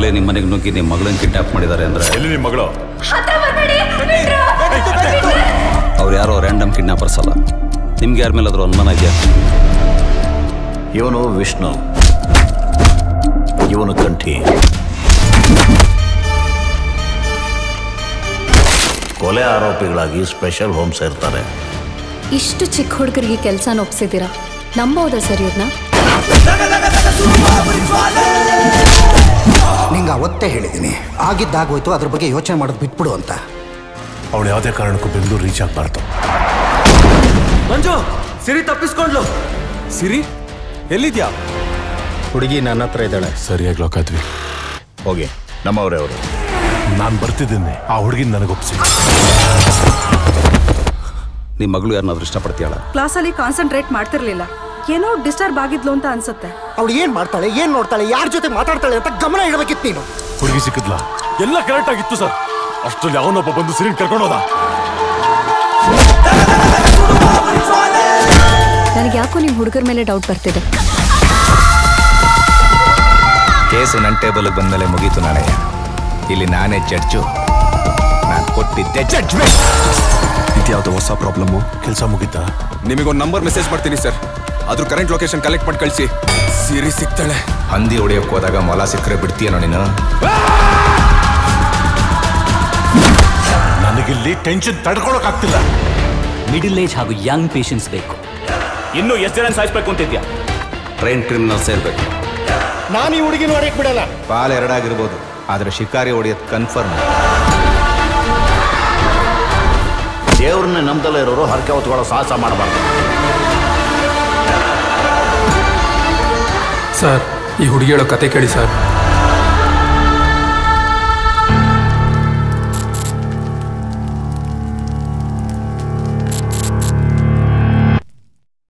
ಆಗಲೇ ನಿಮ್ಮ ಮನೆಗೆ ನುಗ್ಗಿ ನಿಮ್ಮ ಮಗಳನ್ನ ಕಿಡ್ನಾಪ್ ಮಾಡಿದ್ದಾರೆ ಅಂದರೆ ಎಲ್ಲಿ ನಿಮ್ಮ ಮಗಳು? ಅವ್ರು ಯಾರೋ ರ್ಯಾಂಡಮ್ ಕಿಡ್ನಾಪರ್ಸ್ ಅಲ್ಲ. ನಿಮ್ಗೆ ಯಾರ ಮೇಲಾದರೂ ಅನುಮಾನ ಇದೆಯಾ? ಇವನು ವಿಷ್ಣು, ಇವನು ಕಂಠಿ. ಕೊಲೆ ಆರೋಪಿಗಳಾಗಿ ಸ್ಪೆಷಲ್ ಹೋಮ್ ಸೇರ್ತಾರೆ. ಇಷ್ಟು ಚಿಕ್ಕ ಹುಡುಗರಿಗೆ ಕೆಲಸ ಒಪ್ಸಿದ್ದೀರಾ, ನಂಬೋದಾ ಸರ್ ಇವ್ರನ್ನ? ನಿಂಗೆ ಅವತ್ತೇ ಹೇಳಿದ್ದೀನಿ, ಆಗಿದ್ದಾಗೋಯ್ತು, ಅದ್ರ ಬಗ್ಗೆ ಯೋಚನೆ ಮಾಡೋದು ಬಿಟ್ಬಿಡು ಅಂತ. ಅವಳು ಯಾವುದೇ ಕಾರಣಕ್ಕೂ ಬೆಂಗಳೂರು ರೀಚ್ ಆಗಬಾರ್ದು. ಮಂಜು, ಸಿರಿ ತಪ್ಪಿಸ್ಕೊಂಡ್ಲು. ಸಿರಿ ಎಲ್ಲಿದ್ಯಾ? ಹುಡುಗಿ ನನ್ನ ಹತ್ರ ಇದ್ದಾಳೆ. ಸರಿಯಾಗಿ ಲೋಕಾದ್ವಿ. ಹೋಗಿ, ನಮ್ಮವರೇ ಅವರು. ನಾನು ಬರ್ತಿದ್ದೀನಿ, ಆ ಹುಡುಗಿನ ನನಗೆ ಒಪ್ಪಿಸಿ. ನಿಮ್ಮ ಮಗಳು ಯಾರನ್ನಾದ್ರೂ ಇಷ್ಟಪಡ್ತೀಯಾಳ? ಕ್ಲಾಸಲ್ಲಿ ಕಾನ್ಸಂಟ್ರೇಟ್ ಮಾಡ್ತಿರ್ಲಿಲ್ಲ, ಏನೋ ಡಿಸ್ಟರ್ಬ್ ಆಗಿದ್ಲು ಅಂತ ಅನ್ಸುತ್ತೆ. ಅವಳು ಏನ್ ಮಾಡ್ತಾಳೆ, ಏನ್ ನೋಡ್ತಾಳೆ, ಯಾರ ಜೊತೆ ಮಾತಾಡ್ತಾಳೆ ಅಂತ ಗಮನ ಇಡಬೇಕಿತ್ತು ನೀನು. ಹುಡುಗಿ ಸಿಕ್ಕಿದ್ಲಾ? ಎಲ್ಲ ಕರೆಕ್ಟ್ ಆಗಿತ್ತು ಸರ್. ಅಷ್ಟರಲ್ಲಿ ಯಾವನೊಬ್ಬ ಬಂದು ಸಿರಿನ್ ಕರ್ಕೊಂಡೋದ. ನನಗೆ ಯಾಕೋ ನಿಮ್ಮ ಹುಡುಗರ ಮೇಲೆ ಡೌಟ್ ಬರ್ತಿದೆ. ಕೇಸು ನನ್ನ ಟೇಬಲ್ಗೆ ಬಂದಮೇಲೆ ಮುಗೀತು ನಾಣಯ್ಯ. ಇಲ್ಲಿ ನಾನೇ ಜಡ್ಜು, ನಾನು ಕೊಟ್ಟಿದ್ದೆ ಜಡ್ಜ್ಮೆಂಟ್. ಇದ್ಯಾವುದು ಹೊಸ ಪ್ರಾಬ್ಲಮ್ಮು? ಕೆಲಸ ಮುಗೀತಾ? ನಿಮಗೊಂದು ನಂಬರ್ ಮೆಸೇಜ್ ಮಾಡ್ತೀನಿ ಸರ್, ಅದ್ರ ಕರೆಂಟ್ ಲೊಕೇಶನ್ ಕಲೆಕ್ಟ್ ಮಾಡಿ ಕಳಿಸಿ. ಸಿರಿ ಸಿಗ್ತಾಳೆ. ಹಂದಿ ಹೊಡೆಯೋಕೆ ಹೋದಾಗ ಮೊಲ ಸಿಕ್ಕರೆ ಬಿಡ್ತೀಯನೋ ನೀನು? ನನಗಿಲ್ಲಿ ಟೆನ್ಷನ್ ತಡ್ಕೊಳಕ್ಕಾಗ್ತಿಲ್ಲ. ಮಿಡಿಲ್ ಏಜ್ ಹಾಗೂ ಯಂಗ್ ಪೇಷನ್ಸ್ ಬೇಕು. ಇನ್ನೂ ಎಷ್ಟು ಜನ ಸಾಯಿಸ್ಬೇಕು ಅಂತಿದ್ಯಾ? Train criminal ಸೇರ್ಬೇಕು. ನಾನು ಈ ಹುಡುಗಿನ ಹೊಡೆಯಕ್ಕೆ ಬಿಡಲ್ಲ. ಪಾಲ್ ಎರಡಾಗಿರ್ಬೋದು, ಆದರೆ ಶಿಕಾರಿ ಹೊಡೆಯೋದು ಕನ್ಫರ್ಮ್. ದೇವ್ರನ್ನೇ ನಂಬದಲ್ಲೇ ಇರೋರು ಹರಕೆ ಹೊತ್ಕೊಳ್ಳೋ ಸಾಹಸ ಮಾಡಬಾರ್ದು. ಸರ್, ಈ ಹುಡುಗಿ ಹೇಳೋ ಕತೆ ಕೇಳಿ ಸರ್.